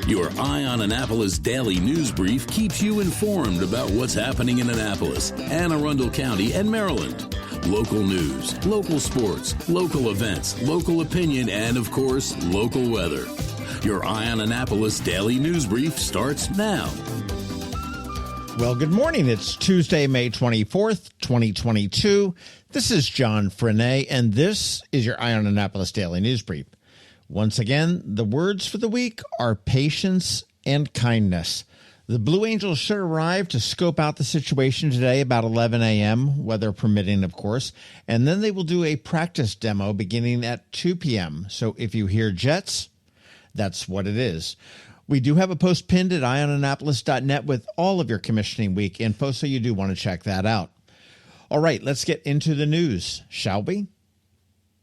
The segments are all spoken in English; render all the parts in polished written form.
Your Eye on Annapolis daily news brief keeps you informed about what's happening in Annapolis, Anne Arundel County, and Maryland. Local news, local sports, local events, local opinion, and, of course, local weather. Your Eye on Annapolis daily news brief starts now. Well, good morning. It's Tuesday, May 24th, 2022. This is John Frenaye, and this is your Eye on Annapolis daily news brief. Once again, the words for the week are patience and kindness. The Blue Angels should arrive to scope out the situation today about 11 a.m., weather permitting, of course, and then they will do a practice demo beginning at 2 p.m. So if you hear jets, that's what it is. We do have a post pinned at eyeonannapolis.net with all of your commissioning week info, so you do want to check that out. All right, let's get into the news, shall we?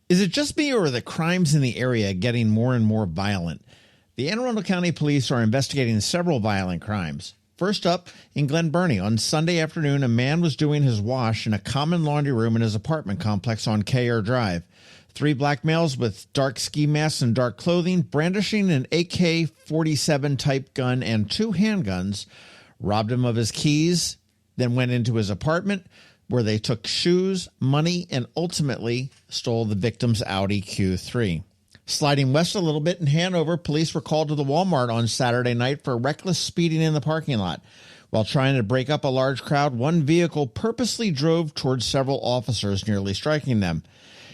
Is it just me, or are the crimes in the area getting more and more violent? The Anne Arundel County Police are investigating several violent crimes. First up, in Glen Burnie, on Sunday afternoon, a man was doing his wash in a common laundry room in his apartment complex on K.R. Drive. 3 black males with dark ski masks and dark clothing, brandishing an AK-47 type gun and 2 handguns, robbed him of his keys, then went into his apartment, where they took shoes, money, and ultimately stole the victim's Audi Q3. Sliding west a little bit in Hanover, police were called to the Walmart on Saturday night for reckless speeding in the parking lot. While trying to break up a large crowd, one vehicle purposely drove towards several officers, nearly striking them.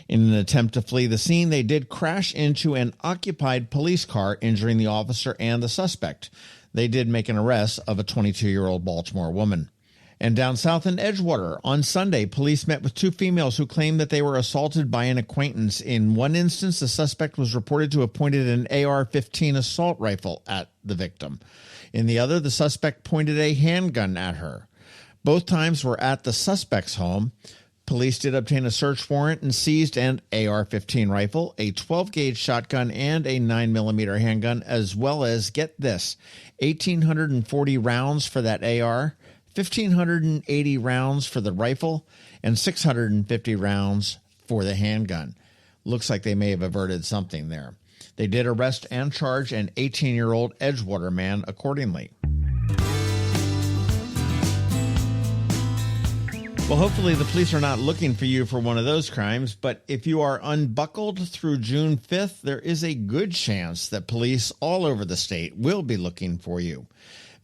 In an attempt to flee the scene, they did crash into an occupied police car, injuring the officer and the suspect. They did make an arrest of a 22-year-old Baltimore woman. And down south in Edgewater, on Sunday, police met with 2 females who claimed that they were assaulted by an acquaintance. In one instance, the suspect was reported to have pointed an AR-15 assault rifle at the victim. In the other, the suspect pointed a handgun at her. Both times were at the suspect's home. Police did obtain a search warrant and seized an AR-15 rifle, a 12-gauge shotgun, and a 9mm handgun, as well as, get this, 1,840 rounds for that AR, 1,580 rounds for the rifle, and 650 rounds for the handgun. Looks like they may have averted something there. They did arrest and charge an 18-year-old Edgewater man accordingly. Well, hopefully the police are not looking for you for one of those crimes, but if you are unbuckled through June 5th, there is a good chance that police all over the state will be looking for you.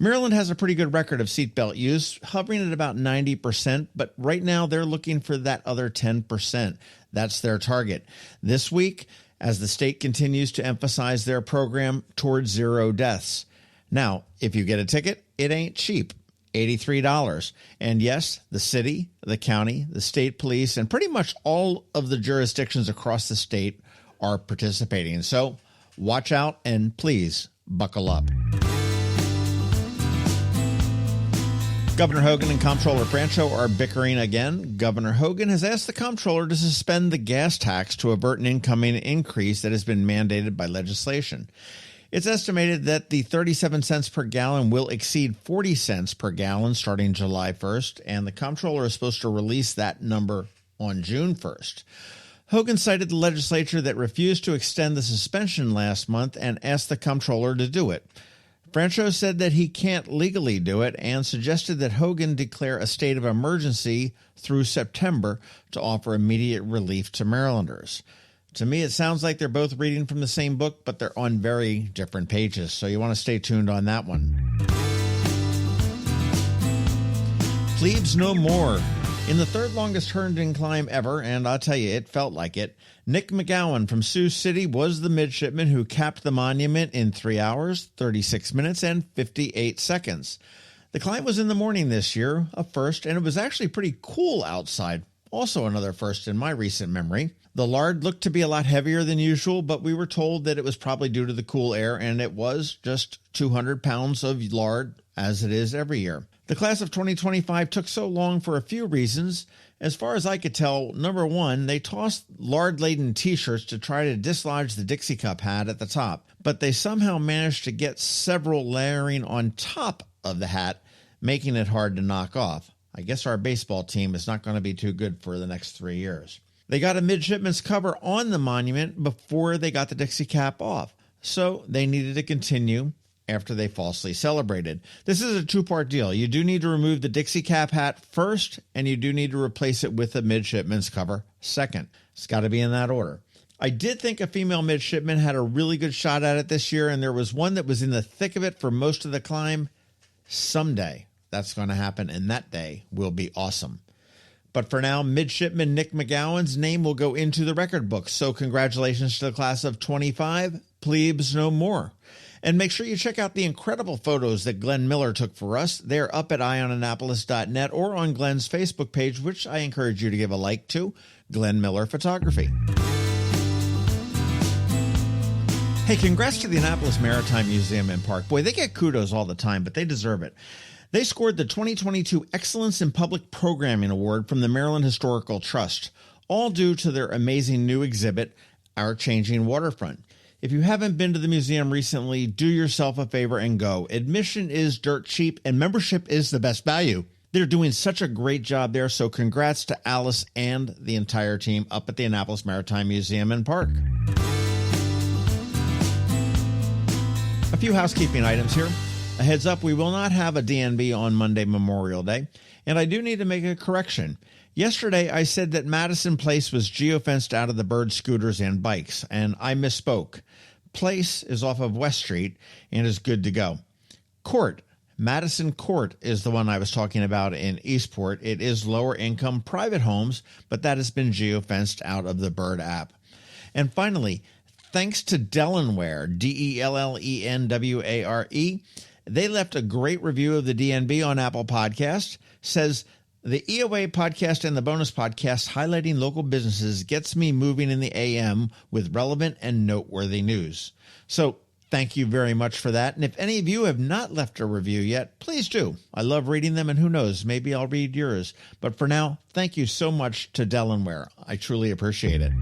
Maryland has a pretty good record of seatbelt use, hovering at about 90%, but right now they're looking for that other 10%. That's their target. This week, as the state continues to emphasize their program towards 0 deaths. Now, if you get a ticket, it ain't cheap. $83. And yes, the city, the county, the state police, and pretty much all of the jurisdictions across the state are participating. So watch out and please buckle up. Governor Hogan and Comptroller Francho are bickering again. Governor Hogan has asked the Comptroller to suspend the gas tax to avert an incoming increase that has been mandated by legislation. It's estimated that the 37 cents per gallon will exceed 40 cents per gallon starting July 1st, and the Comptroller is supposed to release that number on June 1st. Hogan cited the legislature that refused to extend the suspension last month and asked the Comptroller to do it. Francho said that he can't legally do it and suggested that Hogan declare a state of emergency through September to offer immediate relief to Marylanders. To me, it sounds like they're both reading from the same book, but they're on very different pages, so you want to stay tuned on that one. Plebes no more. In the 3rd longest Herndon climb ever, and I'll tell you, it felt like it, Nick McGowan from Sioux City was the midshipman who capped the monument in 3 hours, 36 minutes, and 58 seconds. The climb was in the morning this year, a first, and it was actually pretty cool outside. Also another first in my recent memory. The lard looked to be a lot heavier than usual, but we were told that it was probably due to the cool air, and it was just 200 pounds of lard, as it is every year. The class of 2025 took so long for a few reasons. As far as I could tell, number one, they tossed lard-laden T-shirts to try to dislodge the Dixie Cup hat at the top, but they somehow managed to get several layering on top of the hat, making it hard to knock off. I guess our baseball team is not going to be too good for the next 3 years. They got a midshipman's cover on the monument before they got the Dixie cap off, so they needed to continue after they falsely celebrated. This is a two-part deal. You do need to remove the Dixie cap hat first, and you do need to replace it with a midshipman's cover second. It's got to be in that order. I did think a female midshipman had a really good shot at it this year, and there was one that was in the thick of it for most of the climb. Someday that's going to happen, and that day will be awesome. But for now, Midshipman Nick McGowan's name will go into the record books. So congratulations to the class of 25. Plebes no more. And make sure you check out the incredible photos that Glenn Miller took for us. They're up at eyeonannapolis.net or on Glenn's Facebook page, which I encourage you to give a like to, Glenn Miller Photography. Hey, congrats to the Annapolis Maritime Museum and Park. Boy, they get kudos all the time, but they deserve it. They scored the 2022 Excellence in Public Programming Award from the Maryland Historical Trust, all due to their amazing new exhibit, Our Changing Waterfront. If you haven't been to the museum recently, do yourself a favor and go. Admission is dirt cheap, and membership is the best value. They're doing such a great job there, so congrats to Alice and the entire team up at the Annapolis Maritime Museum and Park. A few housekeeping items here. A heads up, we will not have a DNB on Monday, Memorial Day, and I do need to make a correction. Yesterday, I said that Madison Place was geofenced out of the bird scooters and bikes, and I misspoke. Place is off of West Street and is good to go. Court, Madison Court is the one I was talking about in Eastport. It is lower income private homes, but that has been geofenced out of the Bird app. And finally, thanks to Dellenware, Dellenware, they left a great review of the DNB on Apple Podcast. Says, the EOA podcast and the bonus podcast highlighting local businesses gets me moving in the AM with relevant and noteworthy news. So thank you very much for that. And if any of you have not left a review yet, please do. I love reading them, and who knows, maybe I'll read yours. But for now, thank you so much to Dellenware. I truly appreciate it.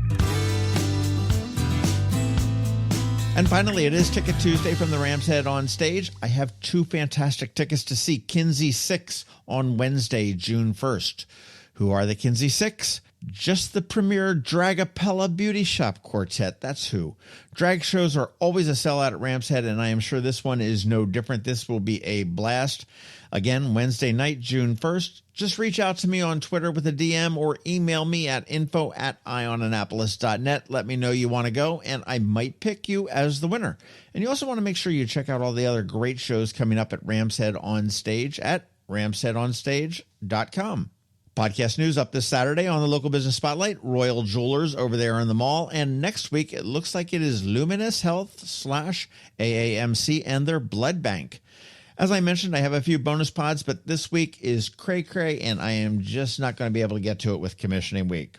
And finally, it is Ticket Tuesday from the Ram's Head on stage. I have two fantastic tickets to see Kinsey 6 on Wednesday, June 1st. Who are the Kinsey 6? Just the premier Dragapella Beauty Shop Quartet. That's who. Drag shows are always a sellout at Ram's Head, and I am sure this one is no different. This will be a blast. Again, Wednesday night, June 1st. Just reach out to me on Twitter with a DM or email me at info@eyeonannapolis.net. Let me know you want to go, and I might pick you as the winner. And you also want to make sure you check out all the other great shows coming up at Ram's Head On Stage at ramsheadonstage.com. Podcast news up this Saturday on the Local Business Spotlight, Royal Jewelers over there in the mall. And next week, it looks like it is Luminous Health / AAMC and their blood bank. As I mentioned, I have a few bonus pods, but this week is cray-cray, and I am just not going to be able to get to it with commissioning week.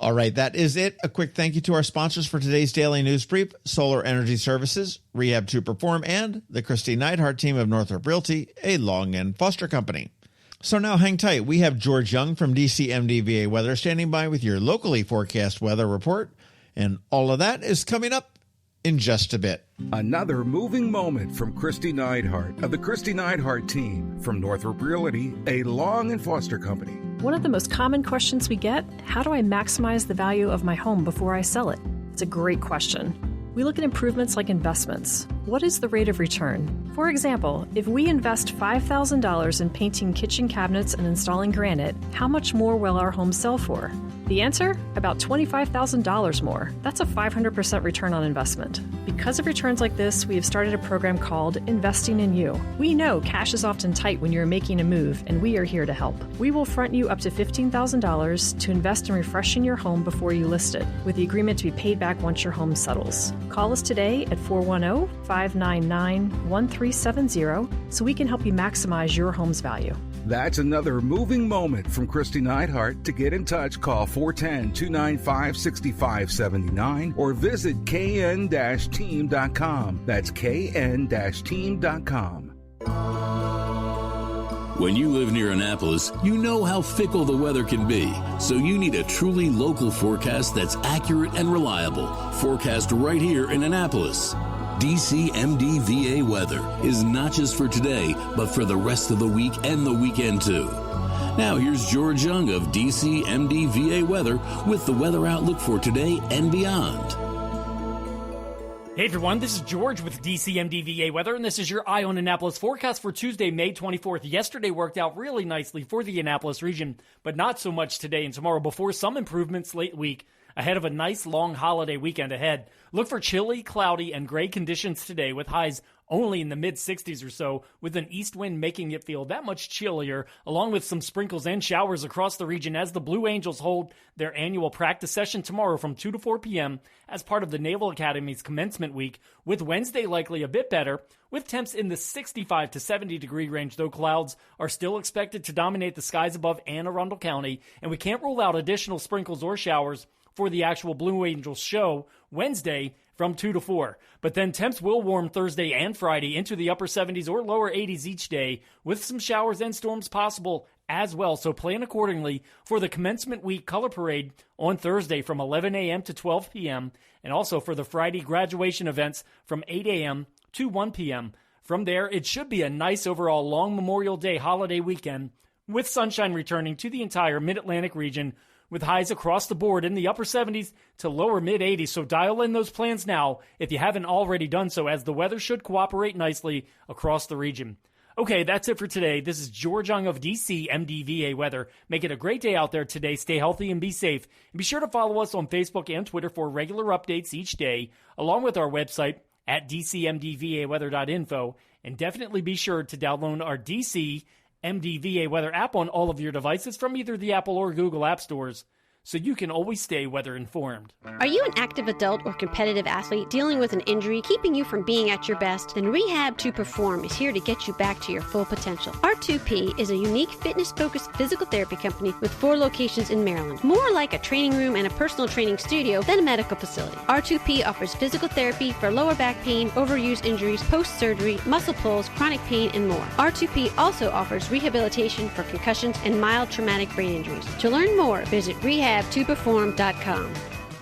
All right, that is it. A quick thank you to our sponsors for today's Daily News Brief, Solar Energy Services, Rehab to Perform, and the Kristi Neidhardt Team of Northrop Realty, a Long and Foster company. So now hang tight. We have George Young from DCMDVA Weather standing by with your locally forecast weather report. And all of that is coming up in just a bit. Another moving moment from Kristi Neidhardt of the Kristi Neidhardt Team from Northrop Realty, a Long and Foster company. One of the most common questions we get, how do I maximize the value of my home before I sell it? It's a great question. We look at improvements like investments. What is the rate of return? For example, if we invest $5,000 in painting kitchen cabinets and installing granite, how much more will our home sell for? The answer? About $25,000 more. That's a 500% return on investment. Because of returns like this, we have started a program called Investing in You. We know cash is often tight when you're making a move, and we are here to help. We will front you up to $15,000 to invest in refreshing your home before you list it, with the agreement to be paid back once your home settles. Call us today at 410-599-1370 so we can help you maximize your home's value. That's another moving moment from Kristi Neidhardt. To get in touch, call 410-295-6579 or visit kn-team.com. That's kn-team.com. When you live near Annapolis, you know how fickle the weather can be. So you need a truly local forecast that's accurate and reliable. Forecast right here in Annapolis. DCMDVA weather is not just for today, but for the rest of the week and the weekend too. Now here's George Young of DCMDVA weather with the weather outlook for today and beyond. Hey everyone, this is George with DCMDVA Weather, and this is your Eye on Annapolis forecast for Tuesday, May 24th. Yesterday worked out really nicely for the Annapolis region, but not so much today and tomorrow before some improvements late week ahead of a nice long holiday weekend ahead. Look for chilly, cloudy, and gray conditions today with highs only in the mid-60s or so, with an east wind making it feel that much chillier, along with some sprinkles and showers across the region as the Blue Angels hold their annual practice session tomorrow from 2 to 4 p.m. as part of the Naval Academy's commencement week, with Wednesday likely a bit better, with temps in the 65 to 70 degree range, though clouds are still expected to dominate the skies above Anne Arundel County, and we can't rule out additional sprinkles or showers for the actual Blue Angels show Wednesday from 2 to 4. But then temps will warm Thursday and Friday into the upper 70s or lower 80s each day, with some showers and storms possible as well. So plan accordingly for the commencement week color parade on Thursday from 11 a.m. to 12 p.m. and also for the Friday graduation events from 8 a.m. to 1 p.m. From there, it should be a nice overall long Memorial Day holiday weekend with sunshine returning to the entire Mid-Atlantic region, with highs across the board in the upper 70s to lower mid-80s. So dial in those plans now if you haven't already done so, as the weather should cooperate nicely across the region. Okay, that's it for today. This is George Young of DC MDVA Weather. Make it a great day out there today. Stay healthy and be safe. And be sure to follow us on Facebook and Twitter for regular updates each day, along with our website at dcmdvaweather.info. And definitely be sure to download our DC MDVA Weather app on all of your devices from either the Apple or Google app stores, so you can always stay weather informed. Are you an active adult or competitive athlete dealing with an injury keeping you from being at your best? Then Rehab to Perform is here to get you back to your full potential. R2P is a unique fitness-focused physical therapy company with 4 locations in Maryland. More like a training room and a personal training studio than a medical facility. R2P offers physical therapy for lower back pain, overuse injuries, post-surgery, muscle pulls, chronic pain, and more. R2P also offers rehabilitation for concussions and mild traumatic brain injuries. To learn more, visit rehabtoperform.com.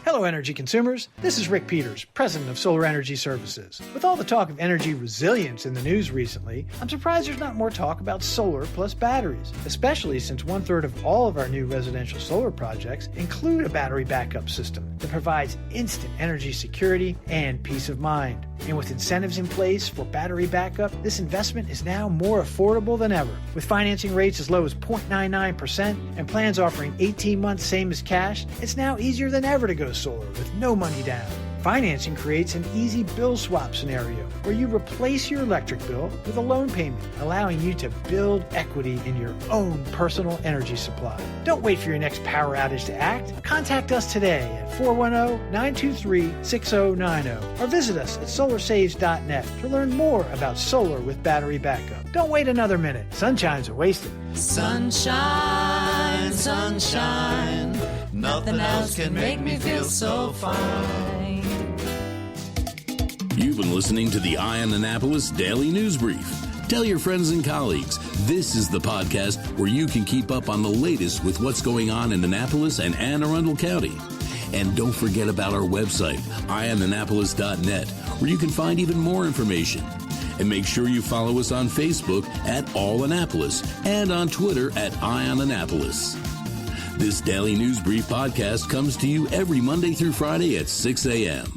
Hello, energy consumers. This is Rick Peters, president of Solar Energy Services. With all the talk of energy resilience in the news recently, I'm surprised there's not more talk about solar plus batteries, especially since 1/3 of all of our new residential solar projects include a battery backup system that provides instant energy security and peace of mind. And with incentives in place for battery backup, this investment is now more affordable than ever. With financing rates as low as 0.99% and plans offering 18 months same as cash, it's now easier than ever to go solar with no money down. Financing creates an easy bill swap scenario where you replace your electric bill with a loan payment, allowing you to build equity in your own personal energy supply. Don't wait for your next power outage to act. Contact us today at 410-923-6090 or visit us at solarsaves.net to learn more about solar with battery backup. Don't wait another minute. Sunshine's are wasted. Sunshine, sunshine, nothing else can make me feel so fine. You've been listening to the Eye on Annapolis Daily News Brief. Tell your friends and colleagues, this is the podcast where you can keep up on the latest with what's going on in Annapolis and Anne Arundel County. And don't forget about our website, eyeonannapolis.net, where you can find even more information. And make sure you follow us on Facebook at All Annapolis and on Twitter at Eye on Annapolis. This Daily News Brief podcast comes to you every Monday through Friday at 6 a.m.